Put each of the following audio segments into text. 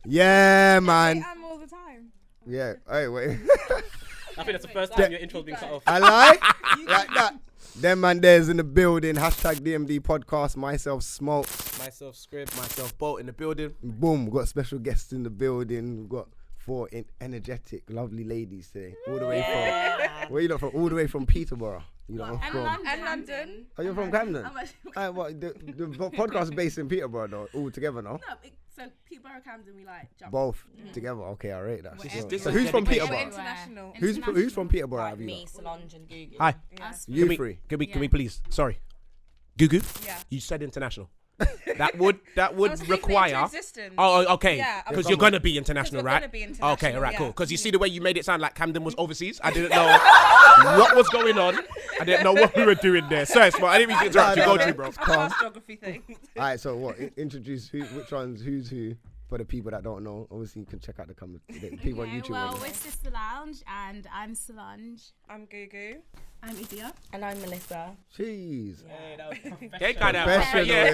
Yeah, man. I'm all the time. Yeah. Hey, wait. I think that's the first time your intro's being cut off. I like that. Them man there's in the building. Hashtag DMD podcast. Myself Smoke. Myself Scrib. Myself Bolt in the building. Boom. We've got special guests in the building. We've got 4 energetic, lovely ladies today. All the way from. Where you lot from? All the way from Peterborough. You lot from. And London. Are you from Camden? What, the podcast is based in Peterborough though. All together, no? No, so Peterborough, Camden, we like jump. Both together. Okay, I rate that. This So is who's from dedicated. Peterborough? International. Who's from Peterborough? Have you Me, lot? Solange, and Gugu. Hi. You three. Can we please? Sorry. Gugu? Yeah. You said international. That would require. Existence. Oh, okay. Yeah, Because you're gonna be international, we're right? gonna be international, Okay, all right, yeah. cool. Because you see the way you made it sound like Camden was overseas. I didn't know what was going on. I didn't know what we were doing there. Sorry, Smart. I didn't mean to interrupt you. Go to, bro. Past geography thing. All right, so what? Introduce which ones, who's who, for the people that don't know. Obviously, you can check out the people on YouTube. Well, we're Sister Lounge, and I'm Solange. I'm Gugu. I'm Idia. And I'm Melissa. Jeez. They kind of Professional, yeah,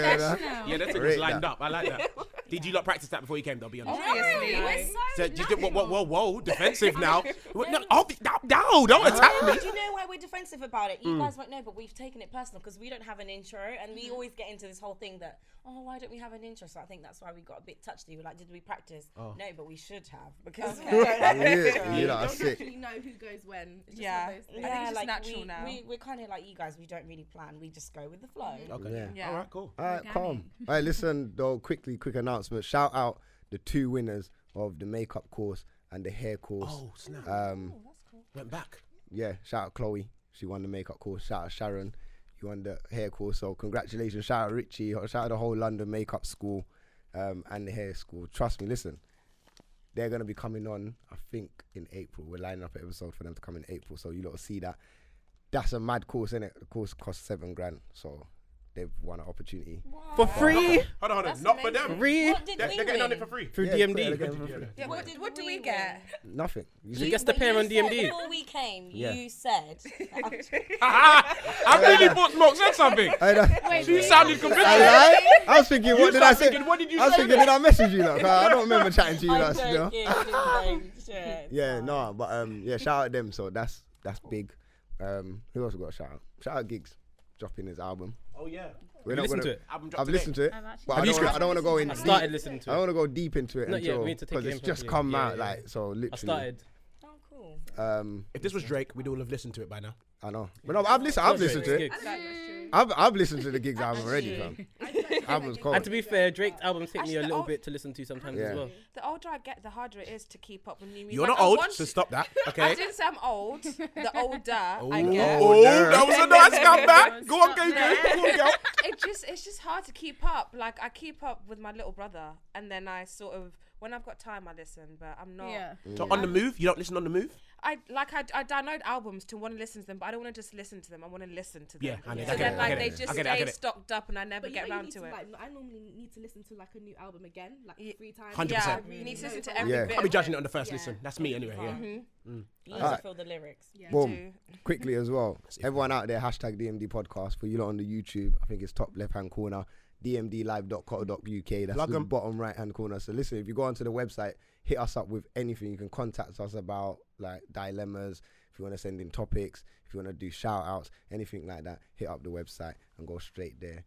yeah. that thing was lined up. I like that. Did you lot practice that before you came? Though, be honest. Obviously. We're so So you did, natural. whoa, defensive now. No, don't attack me. Do you know why we're defensive about it? You guys won't know, but we've taken it personal because we don't have an intro, and we always get into this whole thing that, oh, why don't we have an intro? So I think that's why we got a bit touchy. We're like, did we practice? No, but we should have because we don't have an intro. You lot are don't sick. actually know who goes when. It's just Yeah, one of those things. I think it's just natural now. We're kind of like you guys. We don't really plan. We just go with the flow. Okay. Yeah. All right, cool. All right, calm. All right, listen, though, quick announcement. Shout out the 2 winners of the makeup course and the hair course. Oh, snap. Went back. Yeah, shout out Chloe. She won the makeup course. Shout out Sharon. You won the hair course. So congratulations. Shout out Richie. Shout out the whole London makeup school and the hair school. Trust me, listen. They're going to be coming on, I think, in April. We're lining up an episode for them to come in April. So you lot will see that. That's a mad course, innit? The course costs $7,000. So they've won an opportunity. For free? Hold on. Not for them. Free? What did They're we getting on win? it for free. Through Yeah, DMD? they're getting for free. Yeah, what do we win? get? Nothing. You You see? guess the pair on said DMD. Before we came, Yeah. you said. I really thought Smoke said something. You sounded convinced. I was thinking, what did I say? Thinking, what did you I was say? thinking, did I message you? Like, I don't remember chatting to you. I'm Like, still. joking. Shit. Yeah, no, but yeah, shout out them. So that's big. Who else we got? Shout out Giggs dropping his album. Oh yeah. We're You not listened gonna- to it? I've listened to it, but Have you I don't want to go in. I started listening to I don't it. want to go deep into it Not yet, until we need to take because it it's in just properly. come Yeah, out yeah. like so. Literally, I started. Oh, cool. If this was Drake, we'd all have listened to it by now. I know, but no, I've listened to it. Gigs. That's true. I've listened to the Giggs album already, fam. Album's cold. And to be fair, Drake's albums take me a Actually, little bit to listen to sometimes Yeah. as well. The older I get, the harder it is to keep up with new music. You're Like, not I old, want so to- stop that. I Okay. didn't say I'm old. The older I get. Oh, that was a nice comeback. Go on, Gugu. Go on, girl. It's just hard to keep up. Like I keep up with my little brother, and then I sort of when I've got time I listen, but I'm not. Yeah. So on the move, you don't listen on the move? I download albums to want to listen to them, but I don't want to just listen to them. I want to listen to them. Yeah, I get So it, then I like get they it. just I get it, I stay get it. stocked up, and I never But get you know, around you to need it. like, I normally need to listen to like a new album again, like 3 times. 100%. Yeah, Yeah. you need to listen to Yeah. every Yeah. bit. I'll be of judging it it. on the first Yeah. listen. That's me anyway, yeah. You need Alright. to feel the lyrics. Yeah. Boom. Quickly as well. Everyone out there, hashtag DMD podcast for you lot on the YouTube. I think it's top left hand corner. dmdlive.co.uk. That's Plug the 'em. bottom right hand corner. So listen, if you go onto the website, hit us up with anything. You can contact us about like dilemmas. If you want to send in topics, if you want to do shout outs, anything like that, hit up the website and go straight there.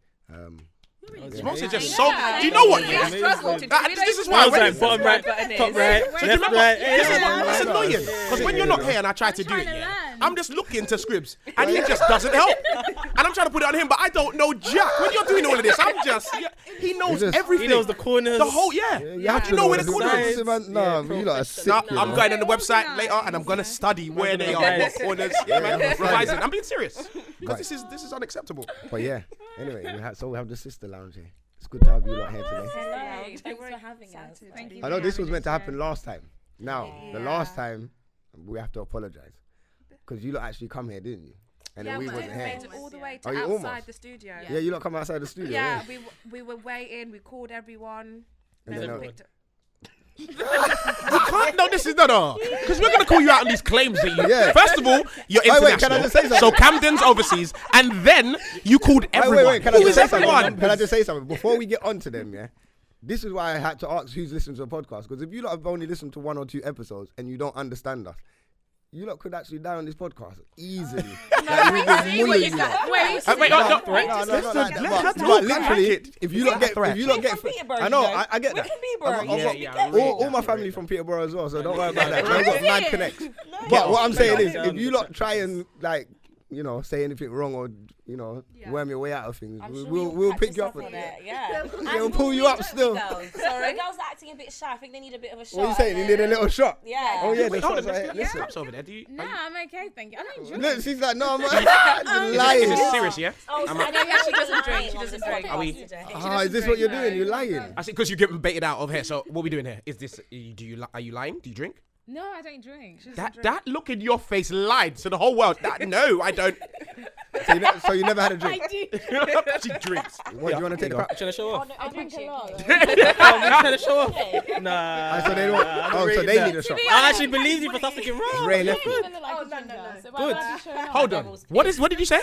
Smoke is just so. Do you know what? We Yeah. struggle to do. That- We this don't is why Sounds when like you- bottom right, button is. top right, So left do you remember, right. this is Yeah. what's annoying because when you're not here and I try to do it, trying to yeah, learn. I'm just looking to Scribs and he just doesn't help. And I'm trying to put it on him, but I don't know jack. When you're doing all of this, I'm just. Yeah, he knows just- everything. He knows the corners. The whole, yeah. You have You know where the the corner is. sides. No, Yeah, you lot are sick. No, you I'm know. going on the website later and I'm gonna study where they are, what Guys. corners. Yeah, man, revising. I'm being serious because Right. this is unacceptable. But yeah, anyway, we have the sister lounge here. It's good to have you lot here today. Hello. Thanks for having us. Thank you. I know this was meant to happen last time. Now, the last time, we have to apologise. Because you lot actually come here, didn't you? And then we but wasn't we here. made it all the way to Oh, you outside almost? the studio. Yeah, you lot come outside the studio. Yeah, we were waiting. We called everyone. And No then, one no- picked up. You can't. No, this is no. Because we're gonna call you out on these claims that you. Yeah. First of all, you're Wait, international. wait, can I just say something? So Camden's overseas, and then you called everyone. Wait, can I Who just is say something? everyone? Can I just say something? Before we get on to them, yeah? This is why I had to ask who's listening to the podcast, because if you lot have only listened to 1 or 2 episodes and you don't understand us, you lot could actually die on this podcast easily. Like, we've been mulling you lot. Wait, no, No, not like that. But literally, if you lot get, I know, I get that. All my family from Peterborough as well, so don't worry about that. I've got mad connects. But what I'm saying is, if you lot try and like, you know, say anything wrong or, you know, worm your way out of things, we'll pick you up with it. Yeah. We'll pull you up still. Sorry, the girls are acting a bit shy. I think they need a bit of a shot. What are you saying? You need a little shot? Yeah. Oh yeah, the Hold shots on, right here. let's Listen. over there. Do you? No, I'm okay, thank you. I don't drink. Look, she's like, no, I'm Is lying. this serious? Yeah. Oh, so I know she doesn't drink. She doesn't drink. Are we? Is this what you're doing? You're lying. I see, because you're getting baited out of here. So what are we doing here? Is this? Are you lying? Do you drink? No, I don't drink. That look in your face lied to the whole world. No, I don't. So you never had a drink? I do. She drinks. What, do you want to take the Trying to show Oh, off. no, I drink a lot. Trying to show off. Nah. So they don't. Oh, so they need a shot. I actually believe you for something wrong. Ray left me. Good. Hold on. What did you say?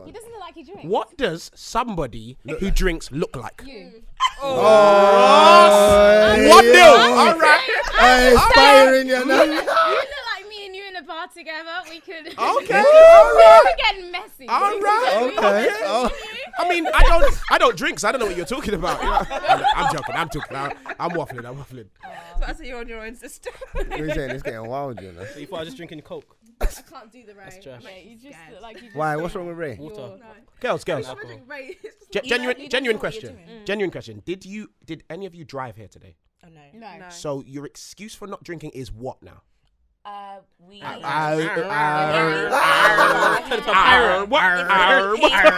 He doesn't look like he drinks. What does somebody who drinks look like? You. Oh, 1-0. All right. Inspiring, you know. You look like me and you in a bar together. We could. Okay. We could get messy. All right. Okay. Oh. I mean, I don't drink, so I don't know what you're talking about. You know? I'm joking. I'm waffling. So I say you're on your own, sister. You're saying it's getting wild, you know. So you thought I was just drinking Coke? I can't do the Ray. That's trash. Yeah, you just look like you just. Why? What's wrong with Ray? Water. Girls. Alcohol. Ray. Genuine question. Genuine question. Did any of you drive here today? Oh, no. No. So your excuse for not drinking is what now? We. What the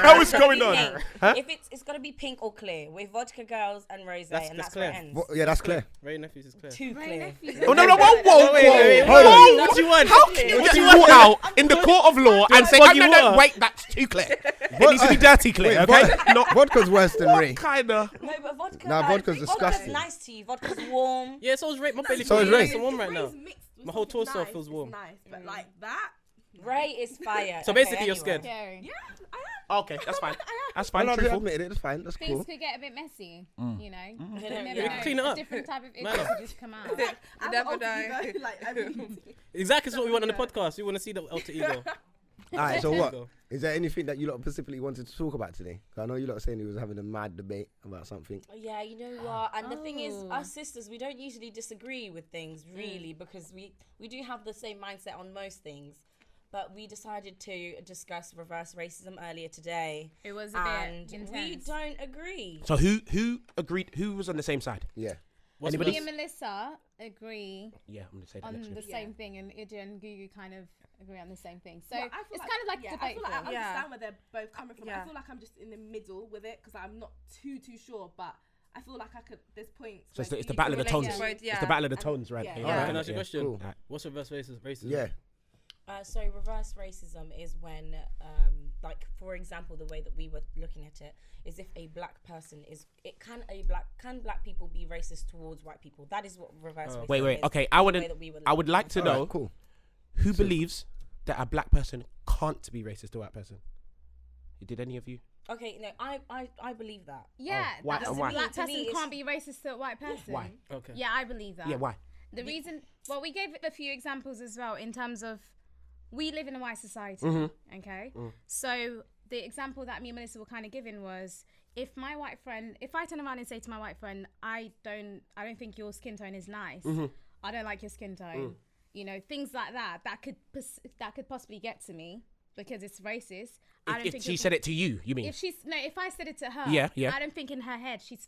hell is going on? Huh? If it's got to be pink or clear. We're vodka girls and rosé, and that's clear. where it ends. Yeah, that's clear. Ray nephews is clear. Too clear. Oh no! Whoa! Wait, Hold on. What do you want? How can you just walk out in the court of law and say, What you no, want? wait, that's too clear. It needs to be dirty clear, okay? Not Vodka's worse than Ray. kinda. No, but vodka. Nah, vodka's disgusting. Vodka's nice to you. Vodka's warm. Yeah, so is Ray. My belly So is feels Ray. nice and warm right now. My whole torso nice, feels warm. It's nice, but like that. Ray is fire. So Okay, basically, you're anyway. scared. Scary. Okay, that's fine. That's Well, fine. no, I Truthful. admit it. That's fine. That's Things cool. could get a bit messy, you know. You Yeah, never we can know. clean it up. A different type of Man issue up. could just come out. You never know. Exactly what we want on the podcast. We want to see the alter ego. All right. So what? Ego. Is there anything that you lot specifically wanted to talk about today? 'Cause I know you lot saying you was having a mad debate about something. Yeah, you know what? And the thing is, us sisters, we don't usually disagree with things, really, because we do have the same mindset on most things. But we decided to discuss reverse racism earlier today. It was a And bit intense. we don't agree. So who agreed? Who was on the same side? Yeah. What's Anybody? Me and Melissa agree Yeah, I'm gonna say that on next the week. same thing, and Ida and Gugu kind of agree on the same thing. So Well, it's kind of like I debate. feel like I understand Yeah. where they're both coming from. Yeah. I feel like I'm just in the middle with it because I'm not too sure, but I feel like I could. There's points. So it's where the you battle of the can tones. relate to. Yeah. It's the battle of the tones, right? Yeah. here. Yeah. Alright, Can I ask you a question? Cool. Alright. What's reverse racism? Yeah. So reverse racism is when, like, for example, the way that we were looking at it is if a black person can black people be racist towards white people? That is what reverse racism is. Wait. Okay, the way that we were I would like to know Alright, cool. who believes that a black person can't be racist to a white person. Did any of you? Okay, no, I believe that. Yeah, why- that and a why? black To me, person it's- can't be racist to a white person. Why? Okay. Yeah, I believe that. Yeah, why? The reason, well, we gave a few examples as well in terms of we live in a white society, okay? So the example that me and Melissa were kind of giving was if my white friend, if I turn around and say to my white friend, I don't think your skin tone is nice. I don't like your skin tone. You know, things like that that could possibly get to me because it's racist. If she said it to you, you mean? If I said it to her, Yeah. I don't think in her head she's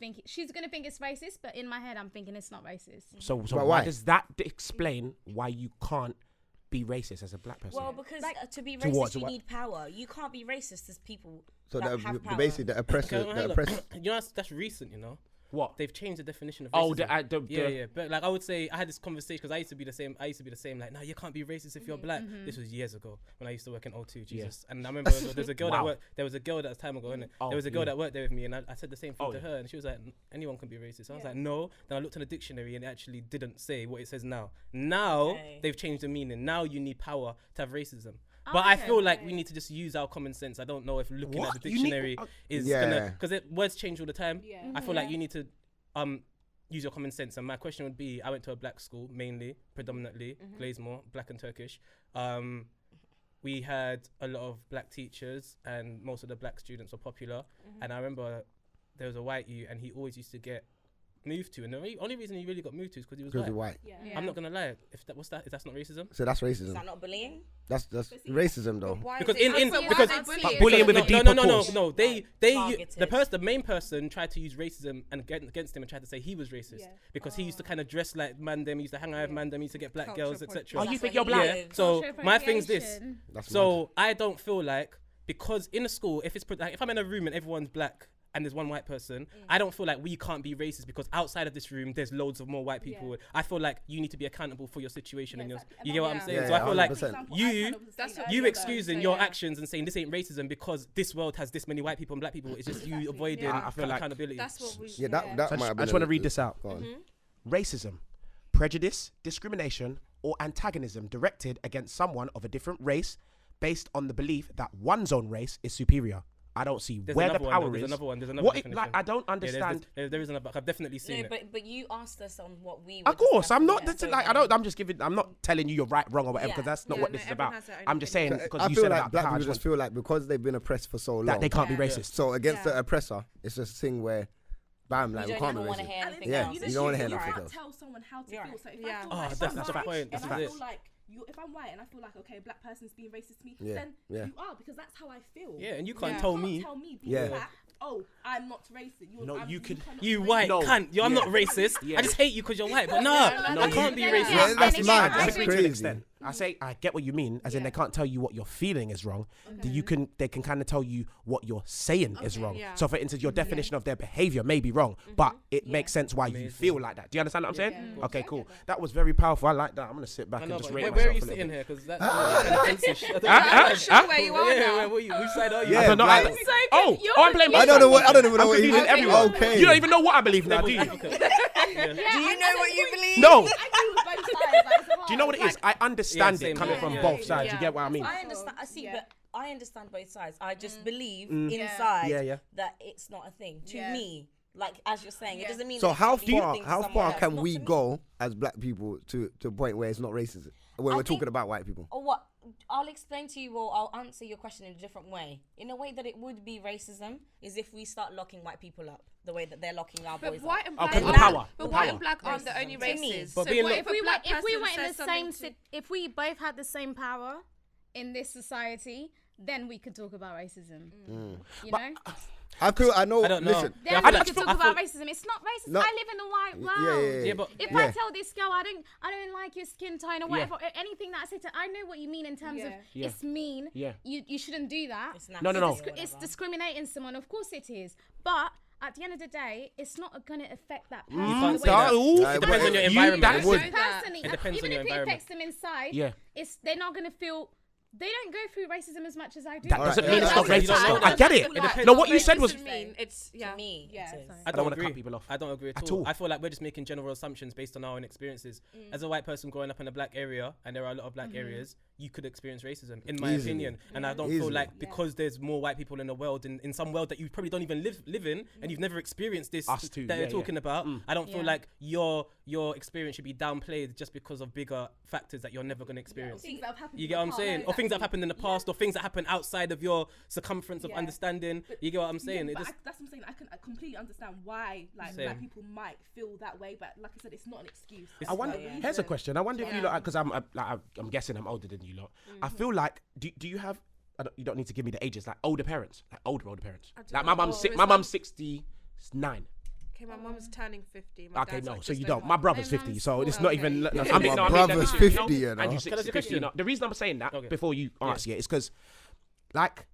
gonna think it's racist, but in my head I'm thinking it's not racist. So But why why? does that explain why you can't be racist as a black person? Well, because to be Towards racist, you what? need power. You can't be racist as people So that have power. basically the oppressor, Okay, the hang on. oppressor. You know, that's recent, you know. What? They've changed the definition of Oh, racism. yeah. But like I would say, I had this conversation because I used to be the same. Like, no, you can't be racist if you're black. This was years ago when I used to work in O2. Jesus, and I remember there's a girl that Wow. worked. There was a girl that time ago, innit? Oh, There was a girl yeah. that worked there with me, and I said the same thing Oh, to yeah. her, and she was like, anyone can be racist. I was like, no. Then I looked in the dictionary, and it actually didn't say what it says now. Now Okay. they've changed the meaning. Now you need power to have racism. But I feel like we need to just use our common sense. I don't know if looking What? at the You need- dictionary is Yeah. gonna, because words change all the time. Yeah. I feel like you need to use your common sense. And my question would be, I went to a black school, mainly, predominantly, Glasmore, black and Turkish. We had a lot of black teachers, and most of the black students were popular. And I remember there was a white youth, and he always used to get moved to, and the only reason he really got moved to is because he was white. Yeah. I'm not gonna lie, if that's not racism. So that's racism. Is that not bullying? That's racism though. Because But bullying with a deeper cause. no, the Targeted. main person tried to use racism and get against him and tried to say he was racist because he used to kind of dress like man them, he used to hang out with man them, he used to get black girls, etc. Oh, you think you're black? Yeah. So my thing's this. That's So I don't feel like, because in a school, if I'm in a room and everyone's black and there's one white person, I don't feel like we can't be racist because outside of this room there's loads of more white people. I feel like you need to be accountable for your situation and you get what I'm saying. Yeah, so I feel like 100%. you excusing your actions and saying this ain't racism because this world has this many white people and black people. It's just you avoiding I feel like accountability. That's what we. Yeah, that So might have I been just want to read this out. Go on. Racism, prejudice, discrimination, or antagonism directed against someone of a different race based on the belief that one's own race is superior. I don't see There's where the another one, power though. There's is. another one. There's another What definition. like I don't Yeah, understand. there is another. I've definitely seen No, it. but you asked us on what we. Of course, I'm not. Yeah, This is like I don't. I'm just giving. I'm not telling you you're right, wrong, or whatever, because that's not Yeah, what no, this is everyone about. has their own I'm just saying opinion. because I you feel said like about black power, people just feel like because they've been oppressed for so long that they can't be Yeah. racist. So against Yeah. the oppressor, it's just a thing where, bam, like You we don't can't ever be want to racist. hear anything Yeah, else. you don't wanna hear you nothing can't else. tell someone how to You're feel. right. So if Yeah. I feel Oh, like that's I'm the white point, and this I is feel it. like if I'm white and I feel like okay, a black person's being racist to me, Yeah, then yeah. you are, because that's how I feel. Yeah, and you can't Yeah. tell You me. can't tell me being Yeah. black. Oh, I'm not racist. No, you could- cannot You be white No. cunt. I'm not racist. Yeah. I just hate you because you're white. But no, no, I you- can't be Yeah, racist. Yeah, And that's again, mad. I That's agree. To an crazy. extent. I say I get what you mean, as in Yeah. they can't tell you what you're feeling is wrong. They can kind of tell you what you're saying is wrong. Yeah. So for instance, your definition of their behavior may be wrong, but it makes sense why you feel like that. Do you understand what I'm saying? Yeah. Okay, cool. That was very powerful. I like that. I'm gonna sit back I and know, just but rate where myself are you a little sitting bit. here? Because that's kind of offensive. I'm not sure where you are Yeah, now. which side are you? Yeah, I don't know. black. I'm blaming. I don't know what. I don't even know I'm what confusing you. everyone. Okay. You don't even know what I believe now, do you? Do you know what you believe? No. I agree with both sides. Like, it's hard. Do you know what it is? I understand Yeah, it same coming here. from Yeah, both sides. You yeah. get what I mean? I understand. I see, Yeah. but I understand both sides. I just believe Mm. inside Yeah. that it's not a thing to Yeah. me. Like as you're saying, it doesn't mean. So that how it's not a far? thing to How someone far else, can not we to me. go as black people to a point where it's not racism? When I we're talking think- about white people. Or what? I'll explain to you, or I'll answer your question in a different way. In a way that it would be racism is if we start locking white people up the way that they're locking our But boys white up. and black, Okay, the aren't- power, But the white power. and black aren't the only To me. races. But So being what lo- if If we a black were in person the says same, something if we both had the same power in this society, then we could talk about racism. You know, I know. I don't know. Listen, then I we feel could like- talk I about feel- racism. It's not racist. No. I live in a white world. Yeah, but If Yeah. I tell this girl I don't like your skin tone or whatever, anything that I say to, I know what you mean in terms of Yeah. it's mean. Yeah. You shouldn't do that. It's No. It's discriminating someone. Of course it is, but at the end of the day, it's not going to affect that person. You can't the say way that. Ooh, It depends on your you- environment. that It would- know that. Personally, It depends even on your if it environment. affects them inside, Yeah. they're not going to feel. They don't go through racism as much as I do. That doesn't mean it's not You don't racist. know though. I that. get it. It depends. No, what you said was. Doesn't mean it's To me, Yeah. it is. I don't don't wanna agree. cut people off. I don't agree at At all. all. I feel like we're just making general assumptions based on our own experiences. As a white person growing up in a black area, and there are a lot of black areas, you could experience racism, in my Easily. opinion. And I don't feel Easily. like because there's more white people in the world, in some world that you probably don't even live in, and you've never experienced this Us too, that yeah, you're talking about. I don't feel Yeah. like your experience should be downplayed just because of bigger factors that you're never going to experience. Things that have happened You in get the what I'm past. saying? Or things that have happened in the past, or things that happen outside of your circumference of Yeah. understanding. You get what I'm saying? Yeah, It but just that's what I'm saying. I completely understand why like Same. black people might feel that way, but like I said, it's not an excuse. I wonder. Here's a question. I wonder if you lot, because I'm guessing I'm older than you lot. I feel like do you have? You don't need to give me the ages. Like older parents, like older parents. I do Like my not. mum's Oh, my is mum's 69. Okay, my mum's turning 50. My Okay, dad's no. like So just you don't. over. My brother's My 50, mum's so it's okay. not even. Yeah. I mean, My no, I mean, brother's let me- 50, you know. And you Can I ask you a 60, question? you know. The reason I'm saying that Okay. before you answer it is because, like,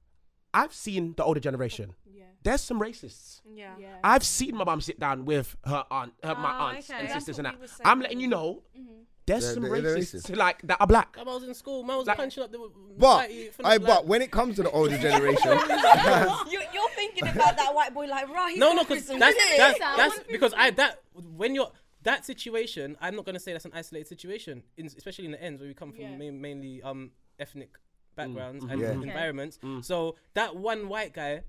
I've seen the older generation. Yeah. There's some racists. Yeah. Yeah. I've seen my mum sit down with my Oh, aunts okay. and That's sisters what and we that. were saying. I'm letting you know. There's They're- some they're racists racist. like that are black. I was in school, man, I was Like- punching up the But like, but when it comes to the older generation, You're thinking about that white boy like, right? no, because listen, that's really? because when you're that situation, I'm not gonna say that's an isolated situation, especially in the ends where we come from Yeah. mainly ethnic backgrounds and Yeah. environments. So that one white guy,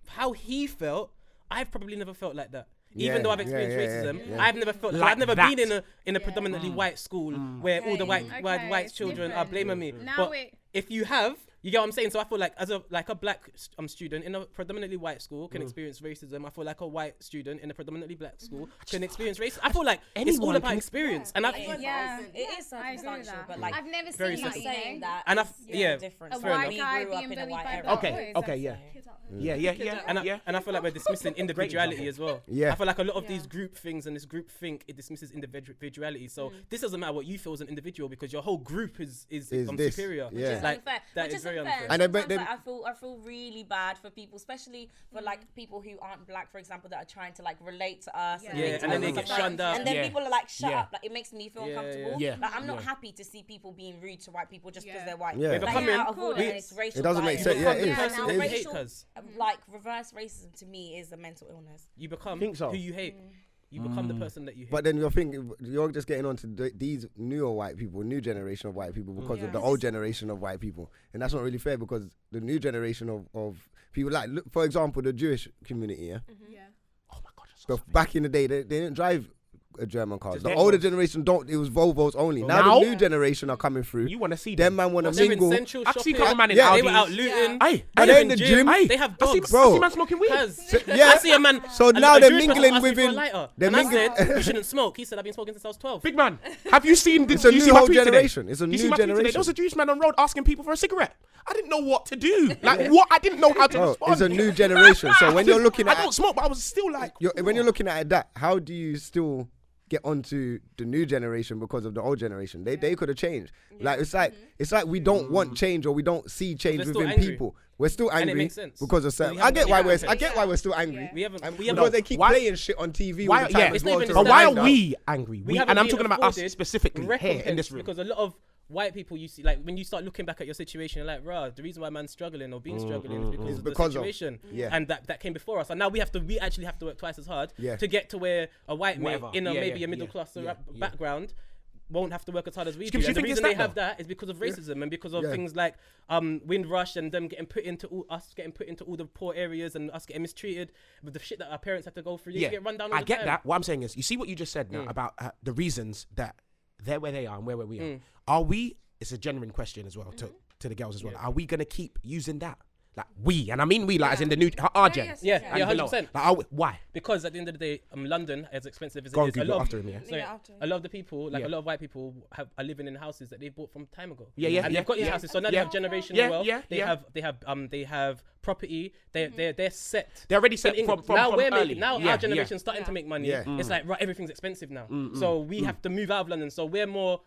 how he felt, I've probably never felt like that. Even though I've experienced racism, I've never felt. I've never been in a predominantly white school where all the white children are blaming me. But if you have, you get what I'm saying? So I feel like as a black student in a predominantly white school can experience racism. I feel like a white student in a predominantly black school can experience racism. I feel like it's all about experience. And it is circumstantial, but like I've never very seen simple. saying that. And difference. a Fair white enough. guy We grew up being in a bullied white by area. black Okay, boys. okay, yeah. And I feel like we're dismissing individuality as well. Yeah. I feel like a lot of these group things and this group think it dismisses individuality. So this doesn't matter what you feel as an individual because your whole group is this. superior. Yeah. Which is Like unfair. that Which is very unfair. unfair. And Sometimes, then- like, I feel really bad for people, especially for like people who aren't black, for example, that are trying to like relate to us. Yeah. And, Yeah, relate to and then us they and get stuff like shunned that. up. And then Yeah. people are like, shut Yeah. up. Like it makes me feel Yeah, uncomfortable. yeah. Like I'm not Yeah. happy to see people being rude to white people just because Yeah. they're white. Yeah. We're Like, becoming- out of order, and it's racial It doesn't make bias. sense. Yeah, become it the is. person Now, who you racial- hate us. like reverse racism to me is a mental illness. You become Think so? who you hate. You become the person that you hate. But then you're just getting on to these newer white people, new generation of white people because of the old generation of white people. And that's not really fair because the new generation of people, like, look, for example, the Jewish community, Yeah. Oh my God. But back in the day, they didn't drive German cars. Just The Volvos. older generation don't. It was Volvos only. Now Now? the new generation are coming through. You want to see Them man want to They're in mingle. central I see shopping. couple man in Yeah. They were Audis. out looting. Aye. And they're in the gym. Aye. They have I see, dogs. Bro. I see man smoking weed. Yeah. I see a man. So a now they're Jewish person mingling asked me for a within- lighter. they're And mingling- I said, you shouldn't smoke. He said, I've been smoking since I was 12. Big man, have you seen this? It's a you new see my whole tweet today? generation. It's a You new see my tweet today? generation. There was a Jewish man on road asking people for a cigarette. I didn't know what to do. Like what? I didn't know how to Bro, respond. it's a new generation. So when you're looking I at don't smoke, but I was still like, when you're looking at that, how do you still get onto the new generation because of the old generation? They could have changed. Like it's like we don't want change or we don't see change We're still within angry. people. We're still And it angry makes sense. because of We certain. haven't got I the get why we're still angry. We haven't. Because No, they keep why- playing shit on TV. why? all the time Yeah, as it's not well even to just but why stand are out. we angry? We haven't And I'm been talking about us afforded specifically here in recompense this room. because a lot of white people you see, like when you start looking back at your situation, you're like, rah, the reason why man's struggling or being struggling is because of the Because of- situation. yeah. And that came before us. And now we actually have to work twice as hard Yeah. to get to where a white mate Whatever. in a Yeah, maybe yeah, a middle yeah, class yeah, background won't have to work as hard as we do. Skips, you And the think it's reason they that have though? that is because of racism and because of Yeah. things like Windrush and them getting put into all the poor areas and us getting mistreated with the shit that our parents have to go through. They get run down all I the get time. that. What I'm saying is, you see what you just said now about the reasons that they're where they are and we're where we are. Are we? It's a genuine question as well to the girls as well. Are we gonna keep using that? Like we, and I mean we, like as in the new our gen. yes, Yeah, yes, yeah, and below. 100%. Like, are we, why? Because at the end of the day, London, as expensive as Go on, it is, a Google lot, after him, yeah. sorry, Yeah, after. a lot of the people, like Yeah. a lot of white people, are living in houses that they bought from time ago. Yeah, yeah, and yeah, they've got these yeah. houses, so now they Yeah. have generational Yeah, wealth. yeah, They yeah. have property. They're set. They're already set in from England. now we're early. making now Yeah, our generation's yeah. starting to make money. Yeah. It's like right, everything's expensive now, so we have to move out of London. So we're more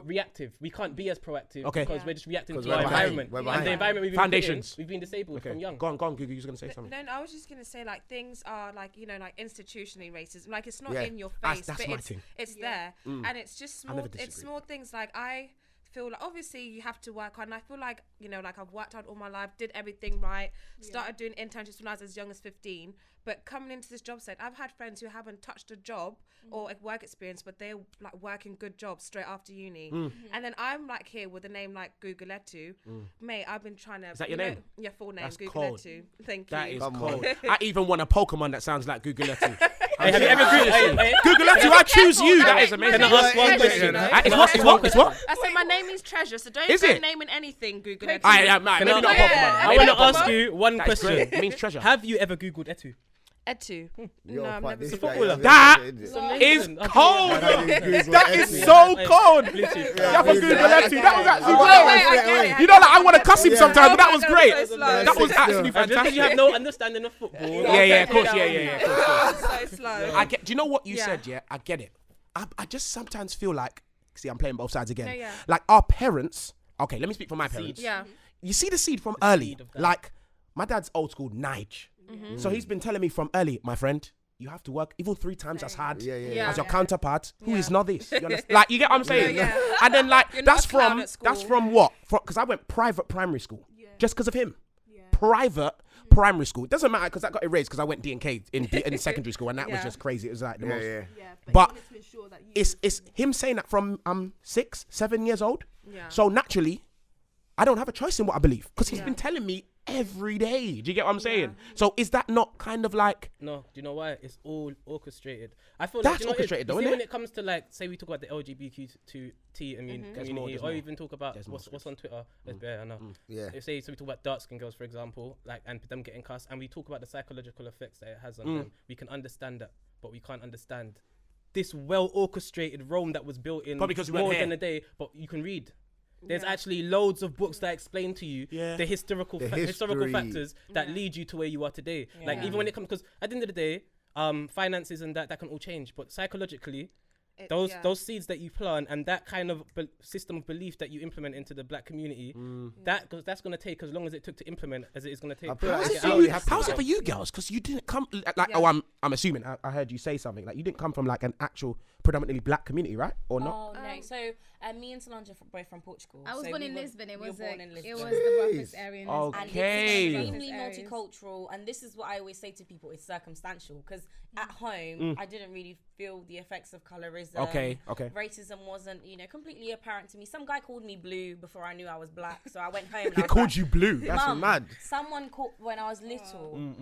reactive. We can't be as proactive Okay. because we're just reacting 'Cause to we're our behind. environment. We're And behind. the environment we've been put in, Foundations. we've been disabled Okay, from young. go on, Google. You was gonna say something. No, I was just gonna say like things are like like institutionally racist. Like it's not Yeah. in your That's- face, that's but my it's thing. there, and it's just I small. never It's disagree. small things like I feel like obviously you have to work hard. And I feel like like I've worked hard all my life, did everything right, started doing internships when I was as young as 15. But coming into this job set, I've had friends who haven't touched a job or a work experience, but they're like working good jobs straight after uni. And then I'm like here with a name like Guguletu. Mate, I've been trying to. Is that your name? Yeah, full name That's cold. Guguletu. Thank That you. is Come cold. on. I even want a Pokemon that sounds like Guguletu. Hey, have you ever Guguletu, I choose you. That is amazing. Can I ask one question? It's what? I said my name means treasure, so don't Is go it? naming anything Google it. Maybe Can not I- Pokemon. I Maybe want not to ask Pokemon. you one That is question. great. It means treasure. Have you ever Googled Etu? Etu. Yo, No, I've fuck never this seen guy, footballer. yeah, That yeah, is Listen, cold. Google That Etu. is so cold. Bluetooth. Yeah, for Google Etu. That was actually Oh, great. wait, I get it. You know, like I want to cuss him Yeah. sometimes, but that Oh was my God, great. so slow. That was actually Just because you fantastic. have no understanding of football. Yeah, of course, yeah. Of course. So slow. I get. Do you know what you Yeah. said? Yeah, I get it. I just sometimes feel like, see, I'm playing both sides again. No, yeah. Like our parents. Okay, let me speak for my parents. Yeah. You see the seed from early. seed of that. Like my dad's old school, Nige. So he's been telling me from early, my friend, you have to work even 3 times as hard Yeah. as your counterpart who is Yeah. not this. You understand? Like you get what I'm saying? Yeah. And then like You're not that's a clown from at school. what? Because I went private primary school just because of him. Private primary school. It doesn't matter because that got erased because I went D&K in secondary school and that was Yeah. just crazy. It was like the most. Yeah. But you wanted to ensure that you it's him saying that from 6, 7 years old. Yeah. So naturally, I don't have a choice in what I believe because he's been telling me every day. Do you get what I'm saying? So is that not kind of like... No, do you know why? It's all orchestrated. I feel That's like, you know, orchestrated, though, you see, isn't when it? it comes to, like, say we talk about the LGBTQ2T community, or even talk about what's on Twitter. I know. Yeah. Say so we talk about dark skin girls, for example, like, and them getting cussed, and we talk about the psychological effects that it has on them. We can understand that, but we can't understand this well orchestrated Rome that was built in Probably 'cause we more weren't than here. a day. But you can read. There's actually loads of books that explain to you the historical history. factors that lead you to where you are today. Like, even when it comes, because at the end of the day, finances and that can all change, but psychologically, those seeds that you plant and that kind of system of belief that you implement into the black community, that's going to take as long as it took to implement as it is going to take. How's it for you girls? Because you didn't come like I'm assuming I heard you say something like you didn't come from like an actual predominantly black community, right? Or not? Oh no. So me and Solange are both from Portugal. I was so born we in were- Lisbon. It we were was born in it Lisbon. was the roughest area in Lisbon. And Okay. it's extremely Areas. multicultural, and this is what I always say to people: it's circumstantial. Because at home, I didn't really feel the effects of colorism. Okay. Racism wasn't, completely apparent to me. Some guy called me blue before I knew I was black, so I went home. And He I was called like, you blue. That's Mum, mad. Someone called when I was little.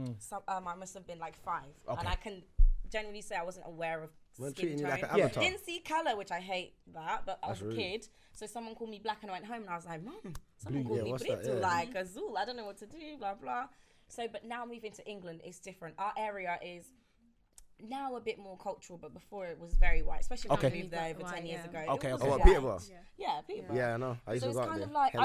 I must have been like 5, and I can genuinely say I wasn't aware of We're skin treating you tone. like an avatar. Didn't see color, which I hate that, but I was That's a rude. kid, so someone called me black, and I went home and I was like, Mom, someone Blue, called yeah, me what's blue, that? Yeah. like Azul. I don't know what to do, blah blah. So, but now moving to England, it's different. Our area is now a bit more cultural, but before it was very white, especially when I moved there over 10 years ago. Okay, It was okay. Oh, what, white. Peterborough? Yeah, Peterborough. Yeah, I know. I used So to it's go out kind there. of like Hella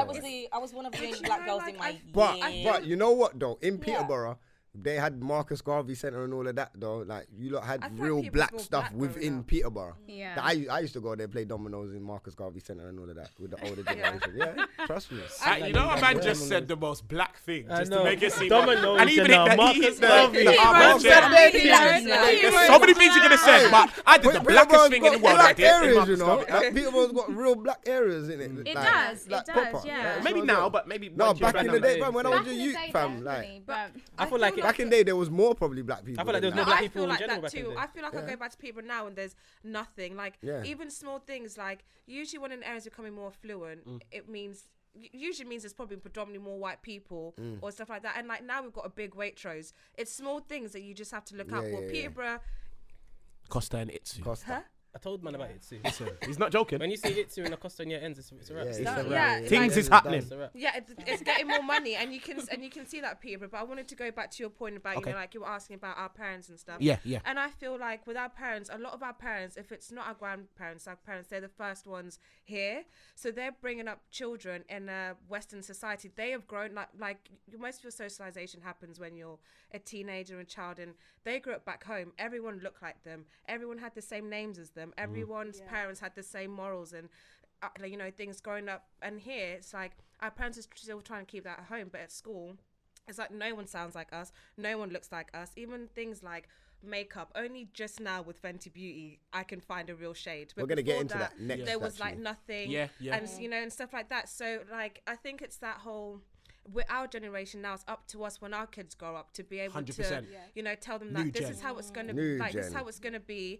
I was one of the only Actually, black no, girls like, in my But year. you know what though? In Yeah. Peterborough, they had Marcus Garvey Centre and all of that though. Like you lot had I thought real Peterborough's black more stuff black growing within up. Peterborough. Yeah. That I used to go there play dominoes in Marcus Garvey Centre and all of that with the older generation. Yeah, trust me. You know, a man just said the most black thing I just to know. make it seem. Dominoes And even and, hit Marcus the Garvey. There's so many things you could have said, but I did the blackest thing in the world. I Black did. in areas, you Marcus know. Garvey. Like, Peterborough's got real black areas in it. It like, does, like, it does, proper. yeah. Like, Maybe so now, good. but maybe No, once you're back in back the day, then. when I was Back a in the youth, day, fam, definitely, like but I feel like back in the day, there was more probably black people. I feel like there was than more now. black I people feel in like general that back in too. the day. I feel like I go back to Peterborough now and there's nothing. Like Yeah. even small things like usually when an area is becoming more affluent, it means usually means there's probably predominantly more white people or stuff like that. And like now we've got a big Waitrose. It's small things that you just have to look out Yeah, for. yeah, yeah. Peterborough, Costa and Itsu. Costa. I told man about it too. Listen, he's not joking. When you see it too in a Costa near ends, it's a wrap. Yeah, It's it's a a wrap. yeah, wrap. Things like- is happening. It's a wrap. yeah, it's getting more money, and you can see that Peterborough. But I wanted to go back to your point about Okay. like you were asking about our parents and stuff. Yeah. And I feel like with our parents, a lot of our parents, if it's not our grandparents, our parents, they're the first ones here. So they're bringing up children in a Western society. They have grown like most of your socialization happens when you're a teenager and child, and they grew up back home. Everyone looked like them. Everyone had the same names as them. Everyone's parents had the same morals and things growing up. And here it's like our parents are still trying to keep that at home, but at school it's like no one sounds like us, no one looks like us. Even things like makeup, only just now with Fenty Beauty I can find a real shade. But We're gonna get before into that next, there was like actually. nothing. Yeah. And and stuff like that. So like I think it's that whole, with our generation now, it's up to us when our kids grow up to be able 100%. to tell them New that this gen. is how it's gonna New like this is gen. how it's gonna be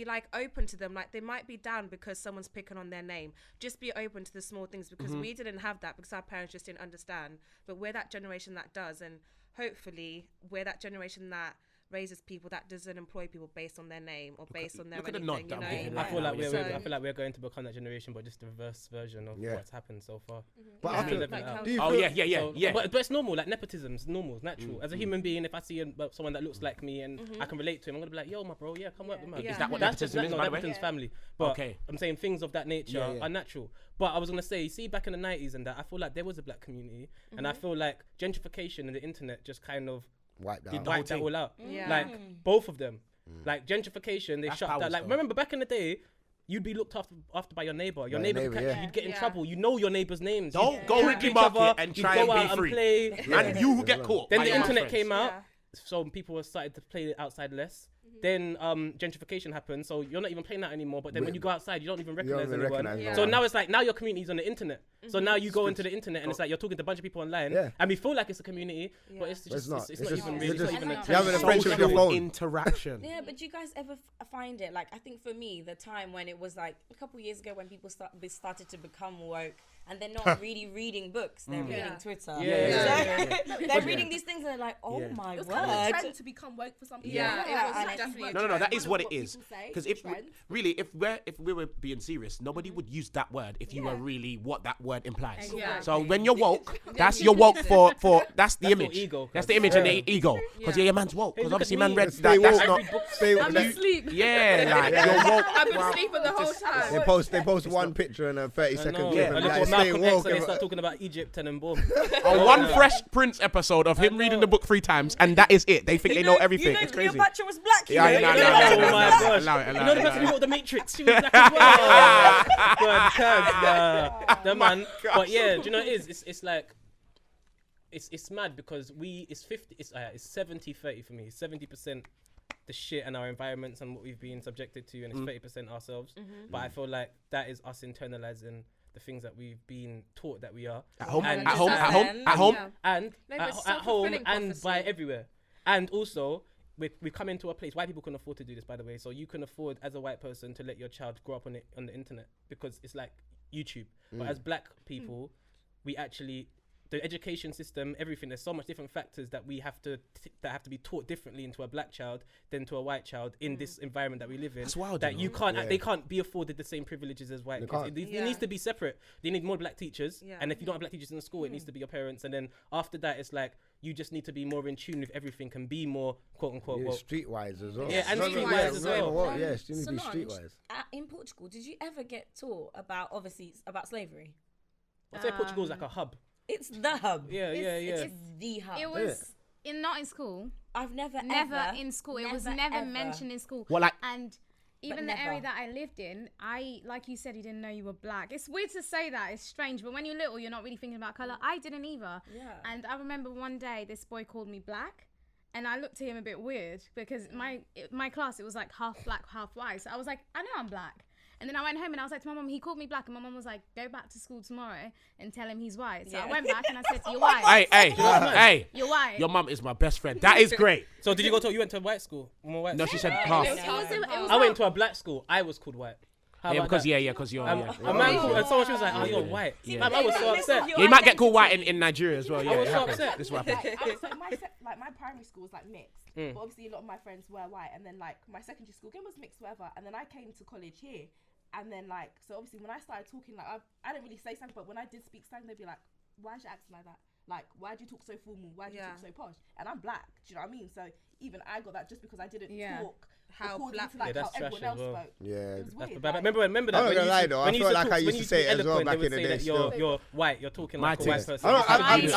like open to them. Like they might be down because someone's picking on their name. Just be open to the small things, because we didn't have that because our parents just didn't understand. But we're that generation that does, and hopefully we're that generation that raises people that doesn't employ people based on their name or based on their look at the anything, nod that I'm giving I right feel now. like Yeah. I feel like we're going to become that generation, but just the reverse version of Yeah. what's happened so far. But Yeah. I feel Level Like it out. how- do you Oh feel- yeah. But it's normal. Like nepotism's normal, it's natural. As a human being, if I see someone that looks like me and I can relate to him, I'm gonna be like, "Yo, my bro, yeah, come work with me." Yeah. Is that what That's just nepotism is, by the way? nepotism's family. But Okay. I'm saying things of that nature Yeah, yeah. are natural. But I was gonna say, see, back in the 90s and that, I feel like there was a black community, and I feel like gentrification and the internet just kind of wiped Did out. the wiped that thing. all out. Yeah. Like both of them. Like gentrification, they That's shut power that. Like stuff. remember back in the day, you'd be looked after by your neighbor. Your By neighbor, your could neighbour, catch yeah. you, you'd get in Yeah. trouble. You know your neighbor's names. Don't You'd go trick Ricky each Market other, and you'd try go and out be free. play. And you will get caught. Then by the your own internet friends. came out, Yeah. so people were started to play outside less. Then gentrification happened, so you're not even playing that anymore. But then when you go outside, you don't even recognize even anyone. recognise no So one. now it's like now your community's on the internet. So now you go into the internet and it's like you're talking to a bunch of people online, Yeah. and we feel like it's a community, Yeah. but it's But it's just not. it's It's not just- even it's really. It's just- not even a you're having a friendship with your Social phone. interaction. Yeah, but do you guys ever find it? Like, I think for me, the time when it was like a couple years ago when people started to become woke and they're not really reading books. They're reading Twitter. They're reading these things and they're like, oh my It was word. kind of a trend to become woke for some people. Yeah, it was and it's definitely. No, that is what it is. People say, Because if trends. really, if we were being serious, nobody would use that word if you were really what that word implies. Exactly. So when you're woke, that's your woke for that's the image. ego, That's the image and the ego. Because your man's woke. Because look obviously at man me. read Stay that. That's woke. not. Stay, I'm asleep. Yeah, like you're woke. I've been sleeping the whole time. They post one picture and a 30-second No, clip I and look like at staying Malcolm X woke. and they start talking about Egypt and boom. One Fresh Prince episode of him reading the book 3 times, and that is it. They think they know everything. It's crazy. Cleopatra was black. Yeah, Oh my gosh. Allow it. You know the person who wrote The Matrix? She was black as well. The man. But yeah, do you know what it is? It's like, it's mad because it's 70-30 for me. 70% the shit and our environments and what we've been subjected to, and it's 30% ourselves. But I feel like that is us internalizing the things that we've been taught that we are. At home, And at home, at home, at home. and No, but at it's home self-fulfilling and prophecy. by everywhere. And also, we come into a place, white people can afford to do this, by the way. So you can afford, as a white person, to let your child grow up on the internet because it's like YouTube. But as black people, we actually, the education system, everything, there's so much different factors that we have to that have to be taught differently into a black child than to a white child in this environment that we live in. That's wild, That you you know? can't, they can't be afforded the same privileges as white kids. It needs to be separate. They need more black teachers, and if you don't have black teachers in the school, it needs to be your parents. And then after that, it's like you just need to be more in tune with everything and be more quote unquote woke. Streetwise as well. Yeah, and streetwise as well. Yeah, you need to be Solange, streetwise. in Portugal, did you ever get taught about slavery? I'd say Portugal's like a hub. It's the hub. Yeah. It's the hub. It was not in school. I've never In school. It was never mentioned in school. Well, like, and even the area that I lived in, like you said, you didn't know you were black. It's weird to say that. It's strange, but when you're little, you're not really thinking about color. I didn't either. Yeah. And I remember one day this boy called me black, and I looked at him a bit weird because my class, it was like half black, half white. So I was like, I know I'm black. And then I went home and I was like to my mum, he called me black, and my mum was like, go back to school tomorrow and tell him he's white. So I went back and I said, you're white. Hey, You're white. your mum is my best friend. That is great. So did you go to? You went to a white school? More white No, school? she said half. I went to a black school. I was called white. How Yeah, about because that? because you're. A man called, and someone she was like, "Oh, you're white." Yeah. Man, I was so upset. Yeah, you might get called white in Nigeria as well. Yeah, I was it so happens. upset. This is what happens. So my primary school was like mixed, but obviously a lot of my friends were white, and then like my secondary school again was mixed, whatever. And then I came to college here, and then like so obviously when I started talking, like I didn't really say slang, but when I did speak slang, they'd be like, "Why is you acting like that? Like, why do you talk so formal? Why do you talk so posh?" And I'm black. Do you know what I mean? So even I got that just because I didn't talk how according black to like Yeah, how that's everyone trash else as well. spoke. Yeah. It was That's weird, bad. like- Remember that. I'm not when gonna you lie used to- though, I when you feel used to like talk- I when used you to say be it as well eloquent, back they in the would day say still. that you're white. You're talking My like a white thing. person. I Right. you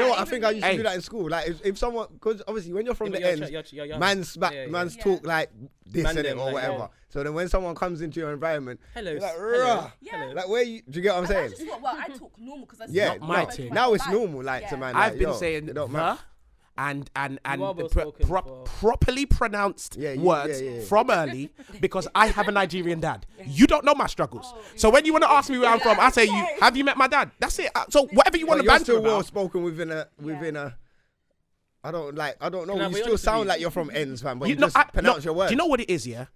know what? I think I used to Hey. do that in school. Like if someone, because obviously when you're from Yeah, the but ends, you're young. man's Yeah. man's talk like this Man and it them, or like, whatever. yeah. So then when someone comes into your environment, Hello. you're like, Hello. "Rah." Yeah. Like where you? Do you get what I'm And I saying? just thought, well, I talk normal because that's Yeah, not my what I thing. spoke Now my it's life. normal, like to man. I've like, been yo, saying it don't matter. and are well spoken for. properly pronounced Yeah, words yeah. from early because I have a Nigerian dad. You don't know my struggles. So when you want to ask me where I'm from, I say, have you met my dad? That's it. So whatever you want But to you're banter still well about. spoken within a. I don't know. Can I You be still honest sound with like you? you're from ends, fam. But you know, just pronounce your words. Do you know what it is? Yeah,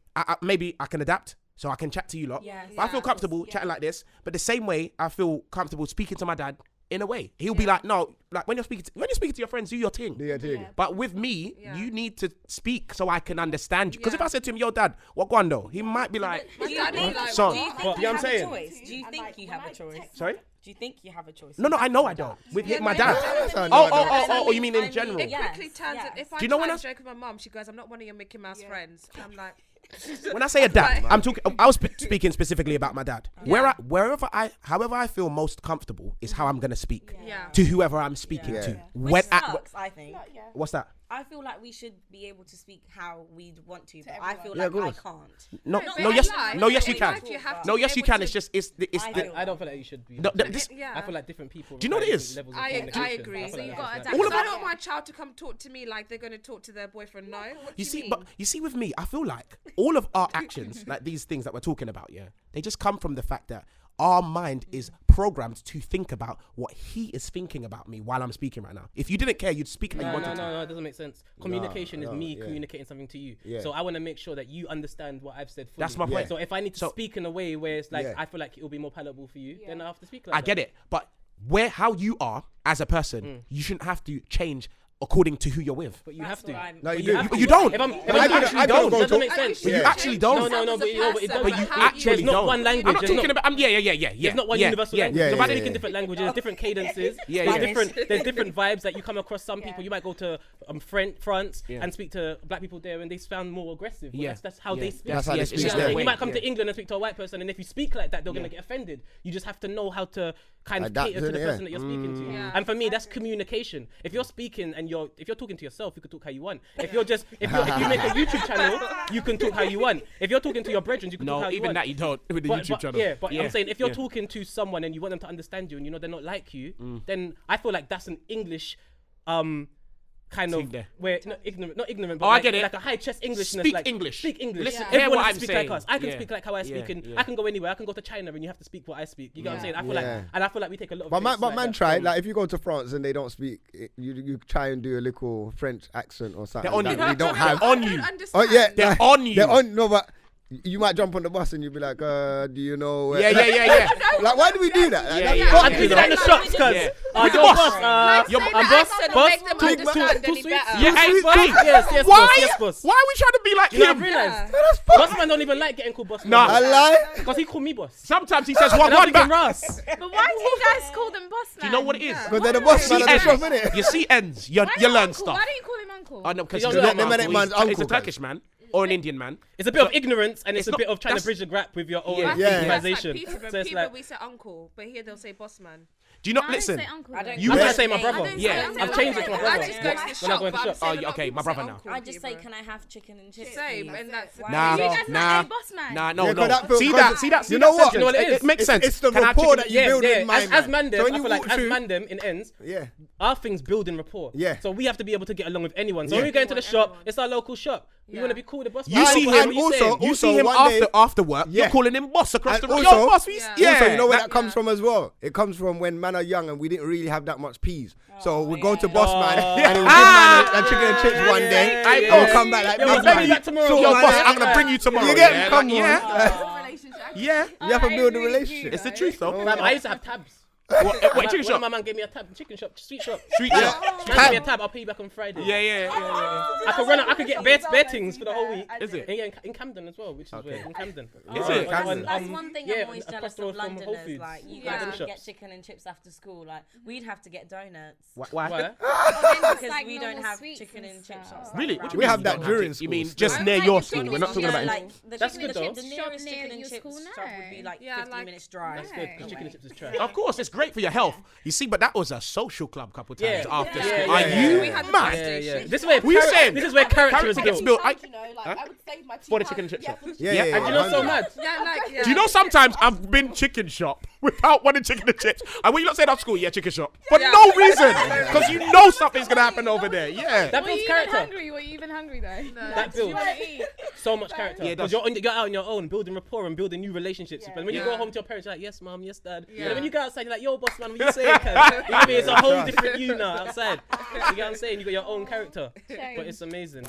maybe I can adapt, so I can chat to you lot. Yes. But I feel comfortable chatting like this. But the same way, I feel comfortable speaking to my dad in a way. He'll be like, no, like when you're speaking to your friends, do your thing. Do your thing. But with me, you need to speak so I can understand you. Because if I said to him, yo, dad, what guando? He might be like, Do you think, So- do you But think you you know what I'm have a saying? choice? Do you And, think like, you when have a I choice? text sorry? Do you think you have a choice? No, I know I don't. With my dad. no, Oh, you mean in I mean, general? It Yes, quickly turns yes. it. If I Do you know try when and I- joke with my mum, she goes, "I'm not one of your Mickey Mouse friends." I'm like, When I say adapt, I'm talking. I was speaking specifically about my dad. However I feel most comfortable is how I'm gonna speak yeah. to whoever I'm speaking to. Which When sucks, I think. what's that? I feel like we should be able to speak how we'd want to, but I everyone. feel Yeah, of like I course. can't. No, but no, in yes, life- no, yes, in you can. life you have to No, be yes, you able can. to- It's just I don't feel like you should be. No, this- Yeah. I feel like different people. Do you know what it require is? different levels of I communication. agree. I feel So like you've that's got to right. adapt. All of I our- don't want my child to come talk to me like they're going to talk to their boyfriend. No. What do You mean? see, but you see, with me, I feel like all of our actions, like these things that we're talking about, yeah, they just come from the fact that our mind is programmed to think about what he is thinking about me while I'm speaking right now. If you didn't care, you'd speak how you wanted to. No, it doesn't make sense. Communication is me communicating something to you. Yeah. So I want to make sure that you understand what I've said fully. That's my point. So if I need to speak in a way where it's like, Yeah. I feel like it'll be more palatable for you, then I have to speak like I that. get it, but how you are as a person, you shouldn't have to change according to who you're with. But you have to. No, you you do. have to. You don't. If I'm I actually don't don't, go doesn't to- make sense. But you actually don't. No, but it does. But you How actually There's not don't. one language. I'm not There's talking not- about. Yeah. There's not one universal language. Yeah, Nobody's yeah, speaking yeah. different languages, different cadences. Yeah, There's different vibes that you come across. Some people, you might go to France and speak to black people there, and they sound more aggressive. Yeah. That's how they speak. That's how they Yes, speak it's just there. the You way. might come to England and speak to a white person, and if you speak like that, they're gonna get offended. You just have to know how to kind of Adapt cater to to the it, person that you're speaking to. Yeah. And for me, that's communication. If you're speaking and if you're talking to yourself, you can talk how you want. If you make a YouTube channel, you can talk how you want. If you're talking to your brethren, you can talk No, how you even want. that you don't with the But YouTube channel. I'm saying if you're talking to someone and you want them to understand you and you know they're not like you, then I feel like that's an English kind Thing of there. where not ignorant, but Oh, I like, get it. like a high chest Englishness. Speak like, English. Speak English. Listen, Everyone hear what has I'm to speak saying. like us. I can Yeah. speak like how I speak, and yeah. I can go anywhere. I can go to China, and you have to speak what I speak. You get what I'm saying? I feel Yeah. like, and I feel like we take a lot of. But hits man, like that try. from- Like if you go to France and they don't speak, you try and do a little French accent or something. They're on that you. we don't have. They're on you. Oh yeah, They're on you. They're on. No, but you might jump on the bus and you'll be like, do you know? Where? Yeah. Like, why do we do that? Like, Yeah, that's yeah. fucking I'm doing that in the shops, cuz. Yeah. Your With the boss. boss. Your Say boss. the accent Boss. make them Too understand any sweet. better. Yeah, hey, Boss. hey. Yes, Why? boss. Yes, boss. Why are we trying to be like You know, I've him? realised. That's fuck. Boss man don't even like getting called boss man. Nah. I lie. Because he called me boss. Sometimes he says And I'm one thinking back. Ross. But why do you guys call them boss man? Do you know what it is? Because they're the boss man of the ends. shop, innit? You see ends. You Why not learn uncle? stuff. Why don't you call him uncle? Oh no, because You he's don't not know my that uncle. man's He's a uncle, Turkish man or an Indian man. It's a bit of ignorance and it's a not- bit of trying to that's- bridge the gap with your own Yeah. Yeah. improvisation. That's like So it's people like, we say uncle, but here they'll say boss man. Do you not I don't listen? say uncle. I don't You I'm wear- gonna say my brother. I don't say Yeah. uncle. I've changed it to my brother. I just go to the When I shop. go in the but I'm shop. saying Oh, a lot okay, of my people brother say now. uncle I just say, here, can I have chicken and chips? Same, please? and that's Why? Nah, You guys not nah. a boss man. Nah, Yeah, no. 'cause that feels- See 'cause that? See that? you know what? You know what it is? It makes sense. It's the Can I have rapport chicken- that you build in my As man. Mandem, So when I you feel like walk as through- Mandem in ends, Yeah. our things building rapport. Yeah. So we have to be able to get along with anyone. So Yeah. when we go into the shop, Everyone. it's our local shop. We Yeah. want to be cool with the boss. You man. see And him. also- You see him one day- after work. Yeah. You're calling him boss across And the road. also- Yo, boss. Yeah. Also, you know where that- that comes from as well? It comes from when man are young and we didn't really have that much peas. So we go to boss man and he'll give man a chicken and chips one day. yeah, And yeah. we'll come back like Yo, big I'll bring man. you back tomorrow. So, Yo, man, boss, yeah. I'm gonna bring you tomorrow. You get yeah? me? Come Like, on. yeah. Relationship. Yeah. You have to I build a agree with you, relationship. It's the truth, though. Fam, I used to have tabs. What chicken One shop? of my man gave me a tab, chicken shop, sweet shop. Sweet shop. Man, give me a tab, I'll pay you back on Friday. Yeah. I could get bare things for the whole week. Is it? And yeah, in Camden as well, which is where in Camden. Is it? That's one thing yeah, I'm always across jealous the of road from Whole Londoners. Foods. Like, you Yeah. guys Them would get shops. chicken and chips after school. Like, we'd have to get donuts. Why? Why? Because like we normal don't have sweets chicken and and chip stuff. shops. Really? Like, What do you We mean have you that don't during You mean school just still. near I your like school? the We're not talking yeah, about. like the That's chicken and good chip, though. the Shop nearest near chicken and your chips school, shop would be no. like Yeah, 15 like- minutes drive. That's good, because chicken and chips is trash. Of course, it's great for your health. You see, but that was a social club couple times Yeah. after Yeah, school. yeah, Are yeah. you We had the mad? gas Yeah, yeah. station. This is where We saying- this is where character is Character gets built. built. You know, like I would save my For the £2 chicken and chip shop. for the Yeah, Yeah. yeah. And you know so 100. mad. Yeah, like yeah. Do you know sometimes I've been chicken shop without wanting chicken and chips? And when you not saying off school, yeah, chicken shop. For Yeah. no reason. Because you know something's going to happen over there. Yeah. That Were you builds even character. hungry? Were you even hungry though? That builds so much character. Yeah, it Because does. you're out on your own, building rapport and building new relationships. And when you go home to your parents, you're like, yes, mom, yes, dad. And then when you go outside, you're like, yo, boss, man, what you saying, cuz? You know what I mean? It's a whole different you now outside. You get what I'm saying? You got your own character. But it's amazing.